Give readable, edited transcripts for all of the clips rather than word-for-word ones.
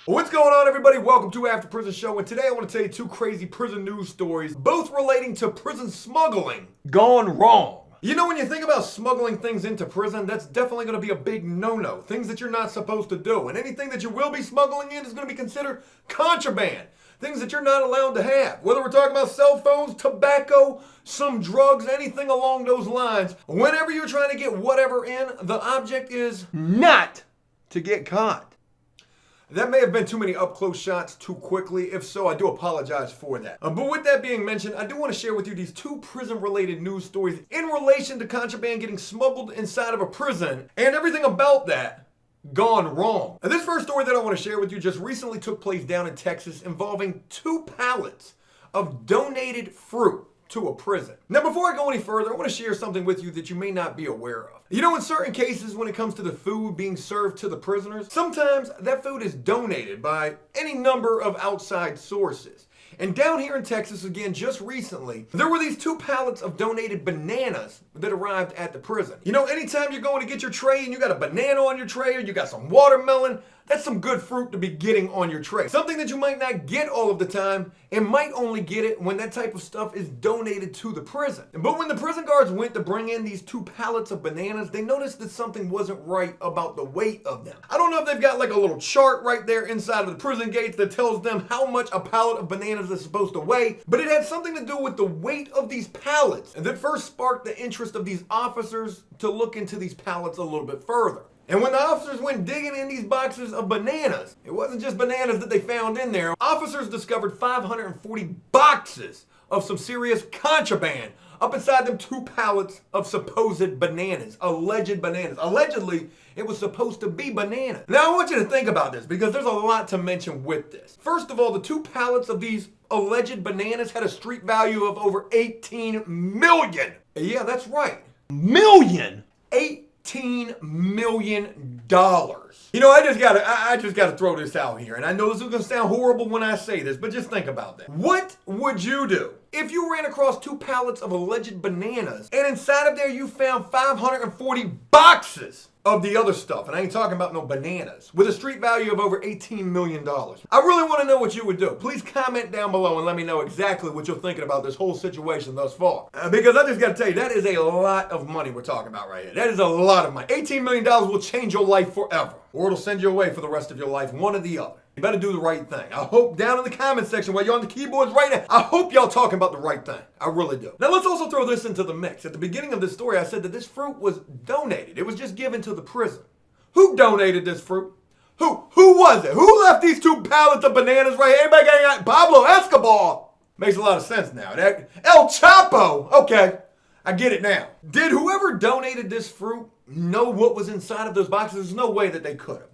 What's going on, everybody? Welcome to After Prison Show, and today I want to tell you two crazy prison news stories, both relating to prison smuggling gone wrong. You know, when you think about smuggling things into prison, that's definitely going to be a big no-no. Things that you're not supposed to do. And anything that you will be smuggling in is going to be considered contraband. Things that you're not allowed to have. Whether we're talking about cell phones, tobacco, some drugs, anything along those lines. Whenever you're trying to get whatever in, the object is not to get caught. That may have been too many up-close shots too quickly. If so, I do apologize for that. But with that being mentioned, I do want to share with you these two prison-related news stories in relation to contraband getting smuggled inside of a prison and everything about that gone wrong. And this first story that I want to share with you just recently took place down in Texas involving 2 pallets of donated fruit to a prison. Now, before I go any further, I want to share something with you that you may not be aware of. You know, in certain cases, when it comes to the food being served to the prisoners, sometimes that food is donated by any number of outside sources. And down here in Texas, again, just recently, there were these 2 pallets of donated bananas that arrived at the prison. You know, anytime you're going to get your tray and you got a banana on your tray or you got some watermelon, that's some good fruit to be getting on your tray. Something that you might not get all of the time and might only get it when that type of stuff is donated to the prison. But when the prison guards went to bring in these 2 pallets of bananas, they noticed that something wasn't right about the weight of them. I don't know if they've got like a little chart right there inside of the prison gates that tells them how much a pallet of bananas is supposed to weigh, but it had something to do with the weight of these pallets. And that first sparked the interest of these officers to look into these pallets a little bit further. And when the officers went digging in these boxes of bananas, it wasn't just bananas that they found in there. Officers discovered 540 boxes of some serious contraband up inside them 2 pallets of supposed bananas, alleged bananas. Allegedly, it was supposed to be bananas. Now, I want you to think about this because there's a lot to mention with this. First of all, the 2 pallets of these alleged bananas had a street value of over $18 million. Yeah, that's right. Million? $18 million. You know, I just gotta throw this out here, and I know this is gonna sound horrible when I say this, but just think about that. What would you do if you ran across 2 pallets of alleged bananas and inside of there you found 540 boxes of the other stuff? And I ain't talking about no bananas, with a street value of over $18 million. I really want to know what you would do. Please comment down below and let me know exactly what you're thinking about this whole situation thus far. Because I just got to tell you, that is a lot of money we're talking about right here. That is a lot of money. $18 million will change your life forever, or it'll send you away for the rest of your life, one or the other. You better do the right thing. I hope down in the comment section while you're on the keyboards right now, I hope y'all talking about the right thing. I really do. Now let's also throw this into the mix. At the beginning of this story, I said that this fruit was donated. It was just given to the prison. Who donated this fruit? Who was it? Who left these 2 pallets of bananas right here? Anybody got any? Pablo Escobar. Makes a lot of sense now. El Chapo. Okay, I get it now. Did whoever donated this fruit know what was inside of those boxes? There's no way that they could have.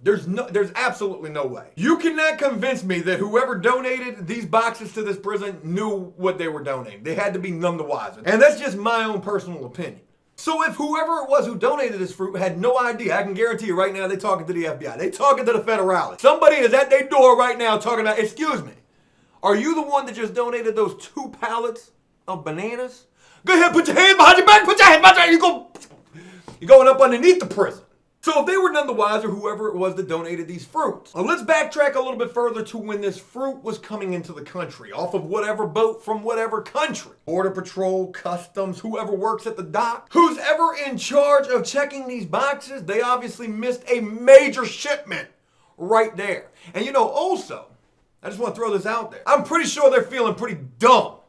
There's absolutely no way. You cannot convince me that whoever donated these boxes to this prison knew what they were donating. They had to be none the wiser. And that's just my own personal opinion. So if whoever it was who donated this fruit had no idea, I can guarantee you right now they're talking to the FBI. They're talking to the federales. Somebody is at their door right now talking about, excuse me, are you the one that just donated those 2 pallets of bananas? Go ahead, put your hands behind your back, put your hands behind your back, you're going up underneath the prison. So if they were none the wiser, whoever it was that donated these fruits. Well, let's backtrack a little bit further to when this fruit was coming into the country, off of whatever boat from whatever country. Border Patrol, Customs, whoever works at the dock, who's ever in charge of checking these boxes, they obviously missed a major shipment right there. And you know, also, I just want to throw this out there. I'm pretty sure they're feeling pretty dumb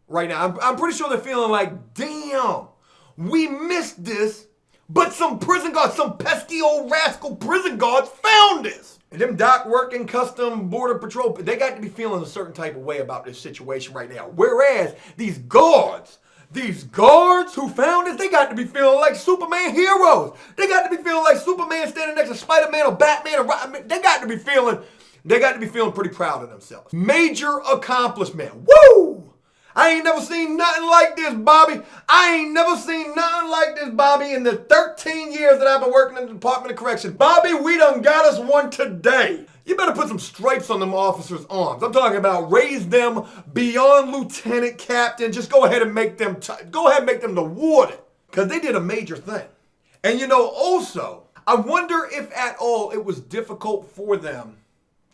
right now. I'm pretty sure they're feeling like, damn, we missed this. But some prison guards, some pesky old rascal prison guards found this. And them dock working, custom, border patrol, they got to be feeling a certain type of way about this situation right now. Whereas these guards who found this, they got to be feeling like Superman heroes. They got to be feeling like Superman standing next to Spider-Man or Batman or they got to be feeling pretty proud of themselves. Major accomplishment. Woo! I ain't never seen nothing like this, Bobby. I ain't never seen nothing like this, Bobby, in the 13 years that I've been working in the Department of Correction. Bobby, we done got us one today. You better put some stripes on them officers' arms. I'm talking about raise them beyond lieutenant, captain. Just go ahead and make them the warden, because they did a major thing. And you know, also, I wonder if at all it was difficult for them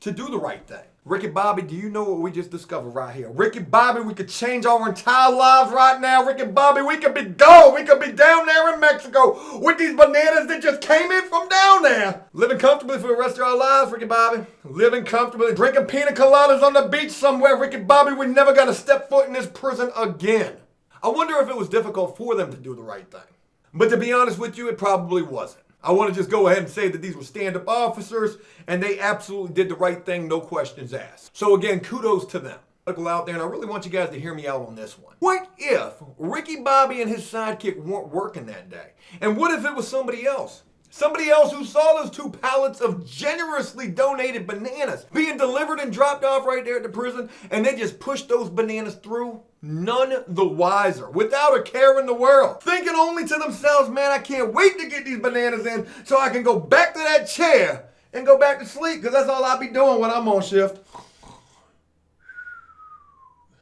to do the right thing. Ricky Bobby, do you know what we just discovered right here? Ricky Bobby, we could change our entire lives right now. Ricky Bobby, we could be gone. We could be down there in Mexico with these bananas that just came in from down there. Living comfortably for the rest of our lives, Ricky Bobby. Living comfortably, drinking pina coladas on the beach somewhere. Ricky Bobby, we never got to step foot in this prison again. I wonder if it was difficult for them to do the right thing. But to be honest with you, it probably wasn't. I want to just go ahead and say that these were stand-up officers, and they absolutely did the right thing, no questions asked. So again, kudos to them. People out there, and I really want you guys to hear me out on this one. What if Ricky Bobby and his sidekick weren't working that day? And what if it was somebody else? Somebody else who saw those 2 pallets of generously donated bananas being delivered and dropped off right there at the prison, and they just pushed those bananas through? None the wiser, without a care in the world. Thinking only to themselves, man, I can't wait to get these bananas in so I can go back to that chair and go back to sleep, because that's all I'll be doing when I'm on shift.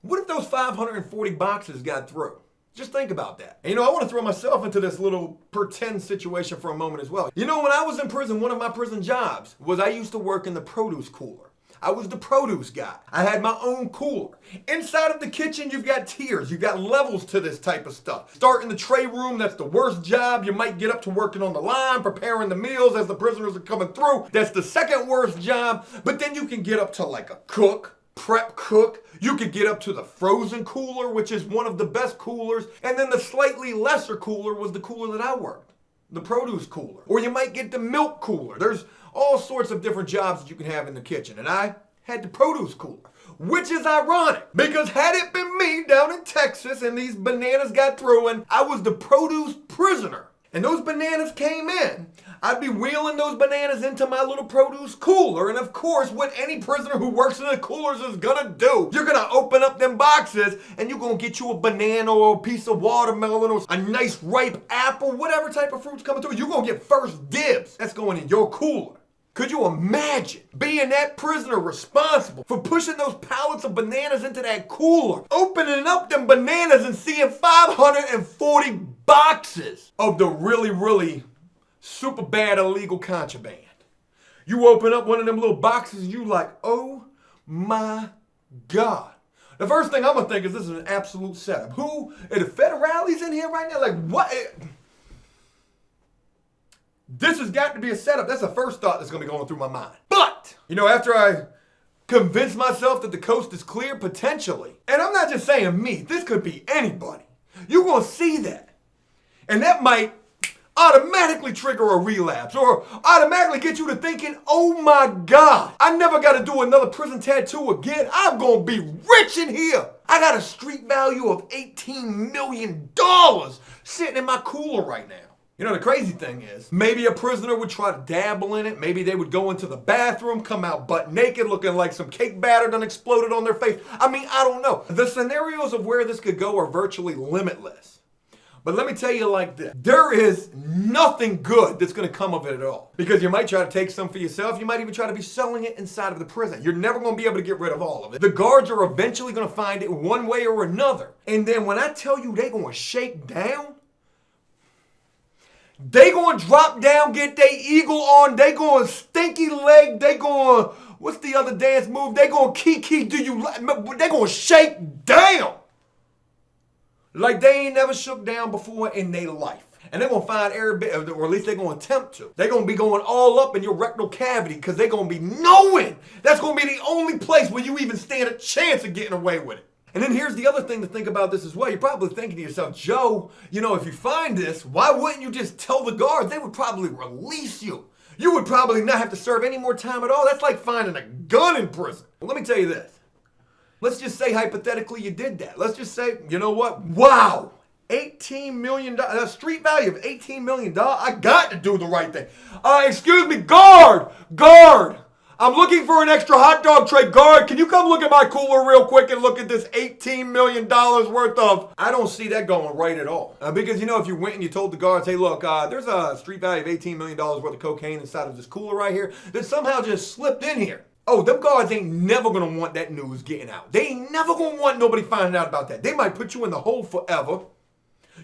What if those 540 boxes got through? Just think about that. And I want to throw myself into this little pretend situation for a moment as well. When I was in prison, one of my prison jobs was I used to work in the produce cooler. I was the produce guy. I had my own cooler. Inside of the kitchen, you've got tiers. You've got levels to this type of stuff. Start in the tray room, that's the worst job. You might get up to working on the line, preparing the meals as the prisoners are coming through. That's the second worst job. But then you can get up to like a cook, prep cook. You could get up to the frozen cooler, which is one of the best coolers. And then the slightly lesser cooler was the cooler that I worked, the produce cooler. Or you might get the milk cooler. There's all sorts of different jobs that you can have in the kitchen. And I had the produce cooler, which is ironic because had it been me down in Texas and these bananas got through and I was the produce prisoner and those bananas came in, I'd be wheeling those bananas into my little produce cooler. And of course, what any prisoner who works in the coolers is gonna do, you're gonna open up them boxes and you're gonna get you a banana or a piece of watermelon or a nice ripe apple, whatever type of fruit's coming through. You're gonna get first dibs. That's going in your cooler. Could you imagine being that prisoner responsible for pushing those pallets of bananas into that cooler, opening up them bananas and seeing 540 boxes of the really, really super bad illegal contraband? You open up one of them little boxes and you like, oh my God. The first thing I'm gonna think is this is an absolute setup. Who are the federales in here right now? Like what? This has got to be a setup. That's the first thought that's going to be going through my mind. But, after I convince myself that the coast is clear, potentially, and I'm not just saying me, this could be anybody. You're going to see that. And that might automatically trigger a relapse or automatically get you to thinking, oh my God, I never got to do another prison tattoo again. I'm going to be rich in here. I got a street value of $18 million sitting in my cooler right now. The crazy thing is, maybe a prisoner would try to dabble in it. Maybe they would go into the bathroom, come out butt naked, looking like some cake batter done exploded on their face. I don't know. The scenarios of where this could go are virtually limitless. But let me tell you like this. There is nothing good that's going to come of it at all. Because you might try to take some for yourself. You might even try to be selling it inside of the prison. You're never going to be able to get rid of all of it. The guards are eventually going to find it one way or another. And then when I tell you they're going to shake down, they gonna drop down, get their eagle on, they gonna stinky leg, they gonna, what's the other dance move? They gonna kiki, do you like, they gonna shake down. Like they ain't never shook down before in their life. And they're gonna find every bit, or at least they're gonna attempt to. They're gonna be going all up in your rectal cavity because they're gonna be knowing that's gonna be the only place where you even stand a chance of getting away with it. And then here's the other thing to think about this as well. You're probably thinking to yourself, Joe, if you find this, why wouldn't you just tell the guards? They would probably release you. You would probably not have to serve any more time at all. That's like finding a gun in prison. Well, let me tell you this. Let's just say hypothetically you did that. Let's just say, you know what? Wow, $18 million, a street value of $18 million. I got to do the right thing. Excuse me, guard. I'm looking for an extra hot dog tray. Guard, can you come look at my cooler real quick and look at this $18 million worth of... I don't see that going right at all. Because, if you went and you told the guards, hey, look, there's a street value of $18 million worth of cocaine inside of this cooler right here that somehow just slipped in here. Oh, them guards ain't never going to want that news getting out. They ain't never going to want nobody finding out about that. They might put you in the hole forever.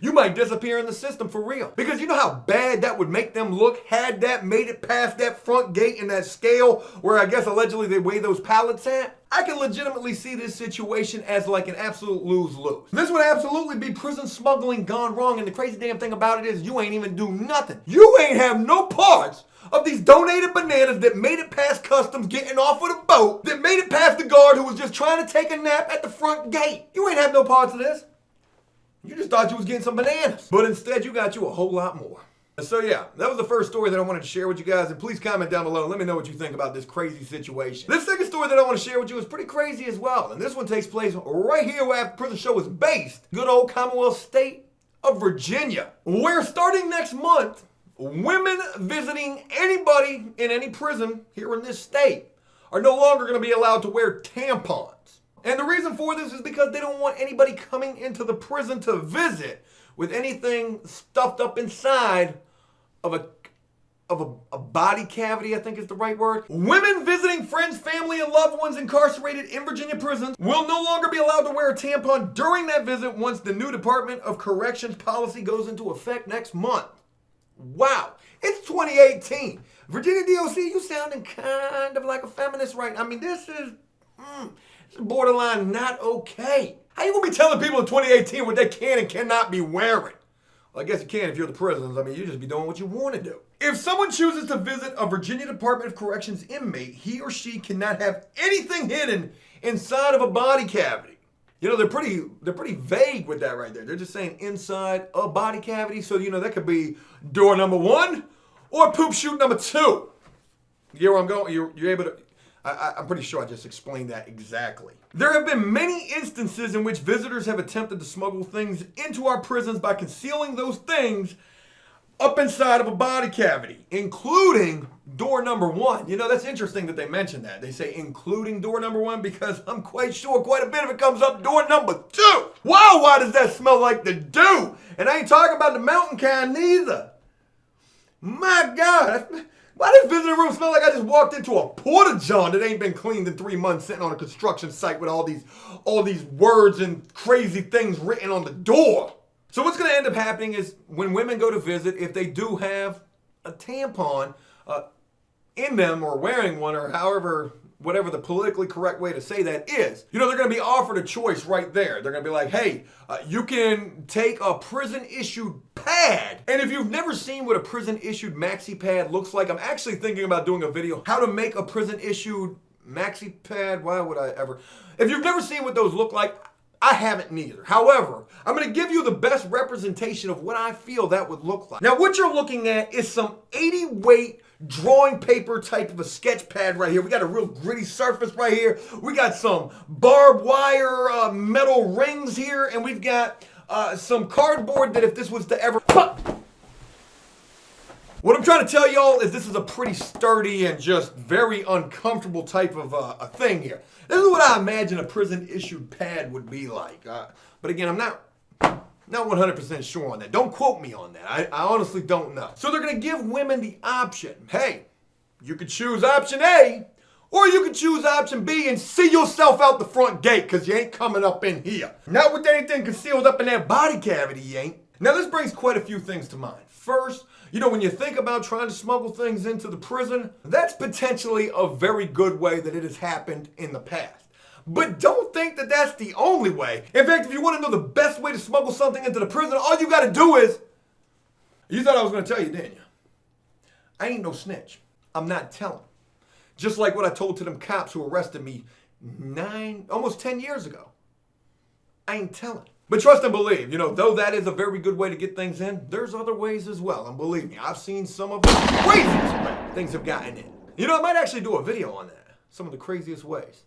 You might disappear in the system for real. Because you know how bad that would make them look had that made it past that front gate in that scale where I guess allegedly they weigh those pallets at? I can legitimately see this situation as like an absolute lose-lose. This would absolutely be prison smuggling gone wrong, and the crazy damn thing about it is you ain't even do nothing. You ain't have no parts of these donated bananas that made it past customs getting off of the boat, that made it past the guard who was just trying to take a nap at the front gate. You ain't have no parts of this. You just thought you was getting some bananas. But instead, you got you a whole lot more. So yeah, that was the first story that I wanted to share with you guys. And please comment down below and let me know what you think about this crazy situation. This second story that I want to share with you is pretty crazy as well. And this one takes place right here where After Prison Show is based. Good old Commonwealth state of Virginia. Where starting next month, women visiting anybody in any prison here in this state are no longer going to be allowed to wear tampons. And the reason for this is because they don't want anybody coming into the prison to visit with anything stuffed up inside of a body cavity, I think is the right word. Women visiting friends, family, and loved ones incarcerated in Virginia prisons will no longer be allowed to wear a tampon during that visit once the new Department of Corrections policy goes into effect next month. Wow, it's 2018. Virginia DOC, you sounding kind of like a feminist right now. I mean, this is borderline not okay. How you gonna be telling people in 2018 what they can and cannot be wearing? Well, I guess you can if you're the prisons. I mean, you just be doing what you want to do. If someone chooses to visit a Virginia Department of Corrections inmate, he or she cannot have anything hidden inside of a body cavity. You know, they're pretty vague with that right there. They're just saying inside a body cavity. So, you know, that could be door number 1 or poop chute number 2. You get where I'm going? You're able to... I'm pretty sure I just explained that exactly. There have been many instances in which visitors have attempted to smuggle things into our prisons by concealing those things up inside of a body cavity, including door number 1. You know, that's interesting that they mention that. They say including door number 1 because I'm quite sure quite a bit of it comes up door number 2. Wow, why does that smell like the dew? And I ain't talking about the mountain kind neither. My God. Why does visitor room smell like I just walked into a porta-john that ain't been cleaned in 3 months sitting on a construction site with all these words and crazy things written on the door? So what's going to end up happening is when women go to visit, if they do have a tampon in them or wearing one or whatever the politically correct way to say that is, you know, they're going to be offered a choice right there. They're going to be like, hey, you can take a prison-issued pad. And if you've never seen what a prison-issued maxi pad looks like, I'm actually thinking about doing a video how to make a prison-issued maxi pad. Why would I ever? If you've never seen what those look like, I haven't neither. However, I'm going to give you the best representation of what I feel that would look like. Now, what you're looking at is some 80-weight drawing paper type of a sketch pad right here. We got a real gritty surface right here. We got some barbed wire metal rings here, and we've got some cardboard that if this was to ever... What I'm trying to tell y'all is this is a pretty sturdy and just very uncomfortable type of a thing here. This is what I imagine a prison-issued pad would be like. But again, I'm not 100% sure on that. Don't quote me on that. I honestly don't know. So they're going to give women the option. Hey, you could choose option A, or you could choose option B and see yourself out the front gate because you ain't coming up in here. Not with anything concealed up in that body cavity, you ain't. Now, this brings quite a few things to mind. First, you know, when you think about trying to smuggle things into the prison, that's potentially a very good way that it has happened in the past. But don't think that that's the only way. In fact, if you want to know the best way to smuggle something into the prison, all you got to do is... You thought I was going to tell you, didn't you? I ain't no snitch. I'm not telling. Just like what I told to them cops who arrested me almost 10 years ago. I ain't telling. But trust and believe, you know, though that is a very good way to get things in, there's other ways as well. And believe me, I've seen some of the craziest ways things have gotten in. You know, I might actually do a video on that. Some of the craziest ways.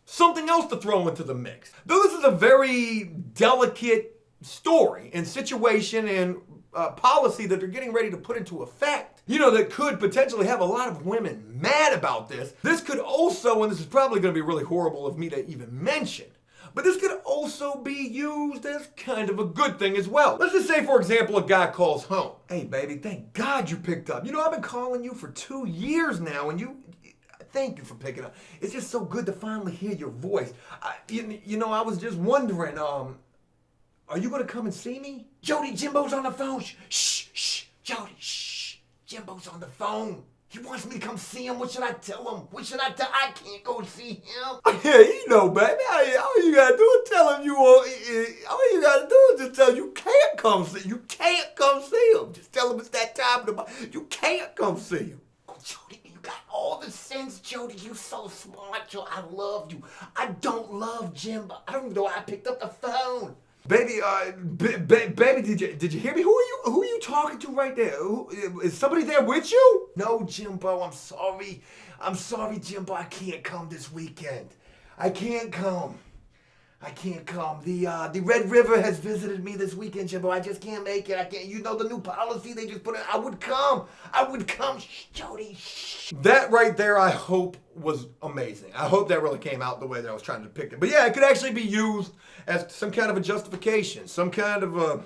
Something else to throw into the mix. Though this is a very delicate story and situation and policy that they're getting ready to put into effect, you know, that could potentially have a lot of women mad about this. This could also, and this is probably going to be really horrible of me to even mention, but this could also be used as kind of a good thing as well. Let's just say, for example, a guy calls home. Hey, baby, thank God you picked up. You know, I've been calling you for 2 years now, and thank you for picking up. It's just so good to finally hear your voice. You know, I was just wondering, Are you gonna come and see me? Jody, Jimbo's on the phone. Shh, Jody, shh. Jimbo's on the phone. He wants me to come see him. What should I tell him? What should I tell? I can't go see him. Yeah, you know, baby. All you gotta do is tell him you want. All you gotta do is just tell him you can't come see. You can't come see him. Just tell him it's that time. You can't come see him. Oh, Jody, you got all the sense, Jody. You so smart, Jody. I love you. I don't love Jimbo. I don't even know why I picked up the phone. Baby, baby, did you hear me? Who are you talking to right there? Is somebody there with you? No, Jimbo, I'm sorry. I'm sorry, Jimbo. I can't come this weekend. I can't come. The Red River has visited me this weekend, Jimbo. I just can't make it. I can't. You know the new policy they just put in. I would come. Shh, Jody. Shh. That right there, I hope, was amazing. I hope that really came out the way that I was trying to depict it. But yeah, it could actually be used as some kind of a justification, some kind of a,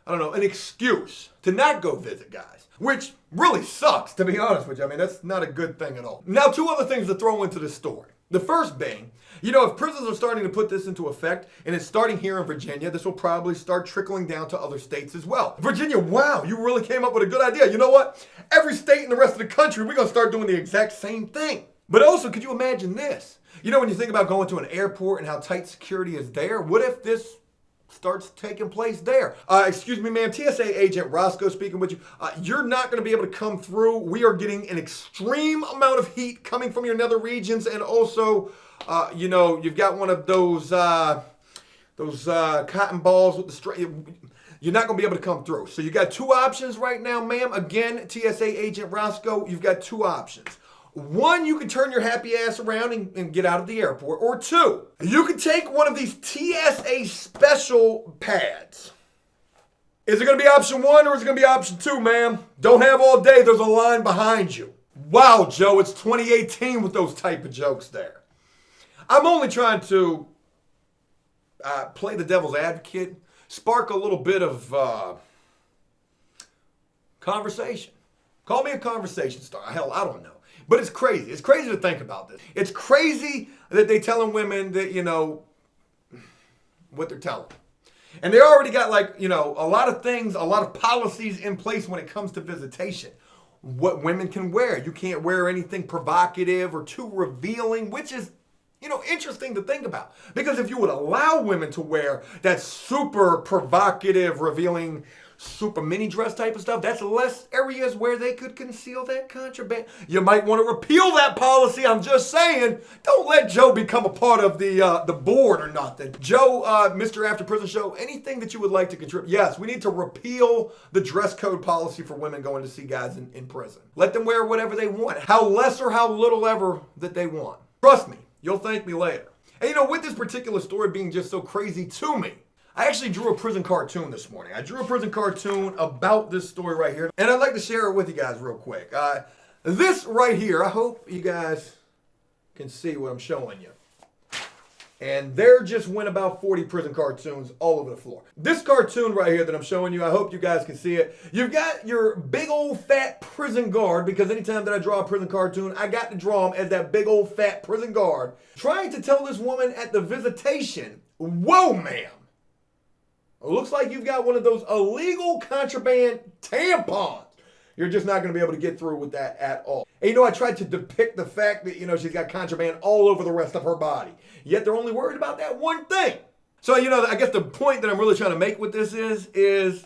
I don't know, an excuse to not go visit guys, which really sucks, to be honest with you. I mean, that's not a good thing at all. Now, two other things to throw into this story. The first being, you know, if prisons are starting to put this into effect, and it's starting here in Virginia, this will probably start trickling down to other states as well. Virginia, wow, you really came up with a good idea. You know what? Every state in the rest of the country, we're going to start doing the exact same thing. But also, could you imagine this? You know, when you think about going to an airport and how tight security is there, what if this starts taking place there? Excuse me, ma'am, TSA agent Roscoe speaking with you. You're not going to be able to come through. We are getting an extreme amount of heat coming from your nether regions, and also, you know, you've got one of those cotton balls with the string. You're not going to be able to come through. So you got two options right now, ma'am. Again, TSA agent Roscoe, you've got two options. One, you can turn your happy ass around and get out of the airport. Or two, you can take one of these TSA special pads. Is it going to be option one or is it going to be option two, ma'am? Don't have all day. There's a line behind you. Wow, Joe, it's 2018 with those type of jokes there. I'm only trying to play the devil's advocate, spark a little bit of conversation. Call me a conversation star. Hell, I don't know. But it's crazy. It's crazy to think about this. It's crazy that they telling women that, you know, what they're telling them. And they already got, like, you know, a lot of things, a lot of policies in place when it comes to visitation. What women can wear. You can't wear anything provocative or too revealing, which is, you know, interesting to think about. Because if you would allow women to wear that super provocative, revealing, super mini dress type of stuff, that's less areas where they could conceal that contraband. You might want to repeal that policy. I'm just saying, don't let Joe become a part of the board or nothing. Joe, Mr. After Prison Show, anything that you would like to contribute? Yes, we need to repeal the dress code policy for women going to see guys in prison. Let them wear whatever they want, how less or how little ever that they want. Trust me, you'll thank me later. And you know, with this particular story being just so crazy to me, I actually drew a prison cartoon this morning. I drew a prison cartoon about this story right here, and I'd like to share it with you guys real quick. This right here, I hope you guys can see what I'm showing you. And there just went about 40 prison cartoons all over the floor. This cartoon right here that I'm showing you, I hope you guys can see it. You've got your big old fat prison guard, because anytime that I draw a prison cartoon, I got to draw him as that big old fat prison guard, trying to tell this woman at the visitation, whoa, ma'am. It looks like you've got one of those illegal contraband tampons. You're just not going to be able to get through with that at all. And you know, I tried to depict the fact that, you know, she's got contraband all over the rest of her body. Yet they're only worried about that one thing. So, you know, I guess the point that I'm really trying to make with this is,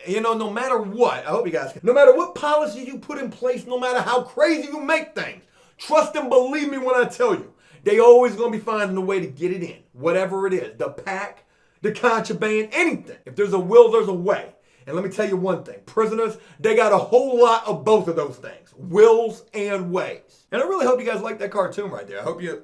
you know, no matter what, I hope you guys can, no matter what policy you put in place, no matter how crazy you make things, trust and believe me when I tell you, they always going to be finding a way to get it in. Whatever it is, the pack, the contraband, anything. If there's a will, there's a way. And let me tell you one thing. Prisoners, they got a whole lot of both of those things. Wills and ways. And I really hope you guys like that cartoon right there. I hope you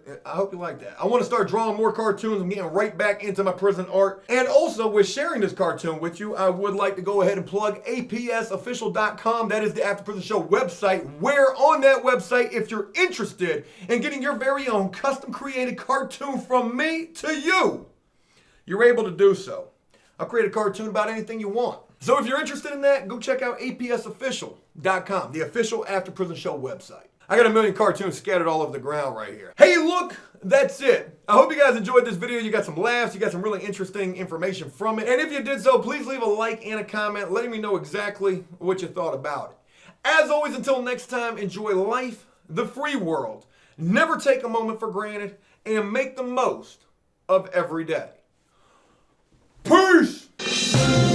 like that. I want to start drawing more cartoons. I'm getting right back into my prison art. And also, with sharing this cartoon with you, I would like to go ahead and plug APSofficial.com. That is the After Prison Show website, where on that website, if you're interested in getting your very own custom created cartoon from me to you, you're able to do so. I'll create a cartoon about anything you want. So if you're interested in that, go check out APSofficial.com, the official After Prison Show website. I got a million cartoons scattered all over the ground right here. Hey, look, that's it. I hope you guys enjoyed this video. You got some laughs. You got some really interesting information from it. And if you did so, please leave a like and a comment letting me know exactly what you thought about it. As always, until next time, enjoy life, the free world. Never take a moment for granted and make the most of every day. Peace!